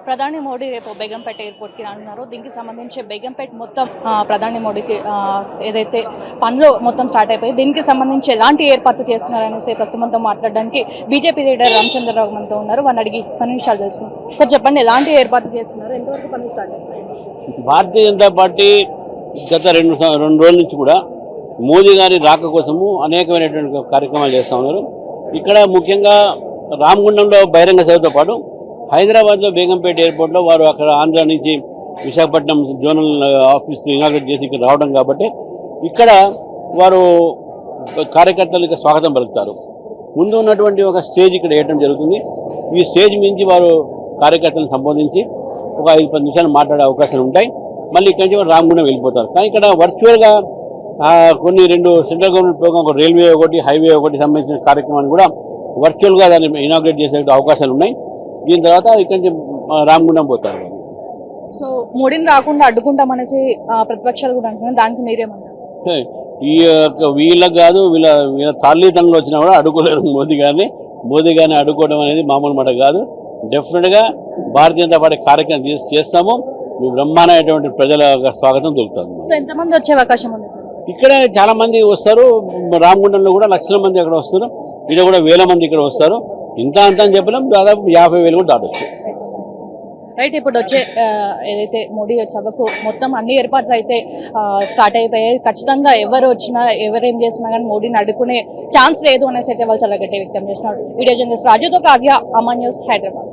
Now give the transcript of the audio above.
ప్రధాని మోడీ రేపు బేగంపేట ఎయిర్పోర్ట్కి రానున్నారు. దీనికి సంబంధించి బేగంపేట మొత్తం ప్రధాని మోడీకి ఏదైతే పనులు మొత్తం స్టార్ట్ అయిపోయి దీనికి సంబంధించి ఎలాంటి ఏర్పాట్లు చేస్తున్నారనేసి ప్రస్తుతంతో మాట్లాడడానికి బీజేపీ లీడర్ రామచంద్రరావు మనతో ఉన్నారు. వారిని అడిగి 10 నిమిషాలు తెలుసుకున్నాం. సార్ చెప్పండి, ఎలాంటి ఏర్పాట్లు చేస్తున్నారు, ఎంతవరకు పనులు స్టార్ట్ అయిపోయి? భారతీయ జనతా పార్టీ గత రెండు రోజుల నుంచి కూడా మోదీ గారి రాక కోసము అనేకమైనటువంటి కార్యక్రమాలు చేస్తూ ఉన్నారు. ఇక్కడ ముఖ్యంగా రామగుండంలో బహిరంగ సభతో పాటు హైదరాబాద్లో బేగంపేట ఎయిర్పోర్ట్లో వారు అక్కడ ఆంధ్ర నుంచి విశాఖపట్నం జోనల్ ఆఫీస్ ఇనాగ్రేట్ చేసి ఇక్కడ రావడం కాబట్టి ఇక్కడ వారు కార్యకర్తలకు స్వాగతం పలుకుతారు. ముందు ఉన్నటువంటి ఒక స్టేజ్ ఇక్కడ వేయడం జరుగుతుంది. ఈ స్టేజ్ మించి వారు కార్యకర్తలను సంబోధించి ఒక 5-10 నిమిషాలు మాట్లాడే అవకాశాలు ఉంటాయి. మళ్ళీ ఇక్కడి నుంచి రామగుండం వెళ్ళిపోతారు. కానీ ఇక్కడ వర్చువల్గా కొన్ని 2 సెంట్రల్ గవర్నమెంట్ ప్రోగ్రామ్, ఒక రైల్వే ఒకటి, హైవే ఒకటి సంబంధించిన కార్యక్రమాన్ని కూడా వర్చువల్గా దాన్ని ఇనాగ్రేట్ చేసే అవకాశాలు ఉన్నాయి. దీని తర్వాత ఇక్కడి నుంచి రామగుండం పోతారు. సో మోడీని రాకుండా అడ్డుకుంటామనేసి ప్రతిపక్షాలు కూడా అంటున్నారు. దానికి మీరేమన్నారు? ఈ యొక్క వీళ్ళకి కాదు, వీళ్ళ తల్లిదండ్రులు వచ్చినా కూడా అడ్డుకోలేరు మోదీ గారిని అడ్డుకోవడం అనేది మామూలు మాట కాదు. డెఫినెట్గా భారతీయ జనతా పార్టీ కార్యక్రమం చేస్తాము. బ్రహ్మాండమైనటువంటి ప్రజల స్వాగతం దొరుకుతుంది. సో ఎంతమంది వచ్చే అవకాశం ఉంది? ఇక్కడ చాలా మంది వస్తారు. రామగుండంలో కూడా లక్షల మంది అక్కడ వస్తారు. ఇక్కడ కూడా వేల మంది ఇక్కడ వస్తారు. ఇంత అంత అని చెప్పలేం, దాదాపు 50,000 కూడా దాటొచ్చు. రైట్, ఇప్పుడు వచ్చే ఏదైతే మోడీ సభకు మొత్తం అన్ని ఏర్పాట్లు అయితే స్టార్ట్ అయిపోయాయి. ఖచ్చితంగా ఎవరు వచ్చినా ఎవరేం చేసినా కానీ మోడీని అడ్డుకునే ఛాన్స్ లేదు అనేసి అయితే వాళ్ళు చాలా గట్టిగా వ్యక్తం చేస్తున్నారు. వీడియో జర్నలిస్ట్ రాజుతో కావ్య, అమన్ న్యూస్, హైదరాబాద్.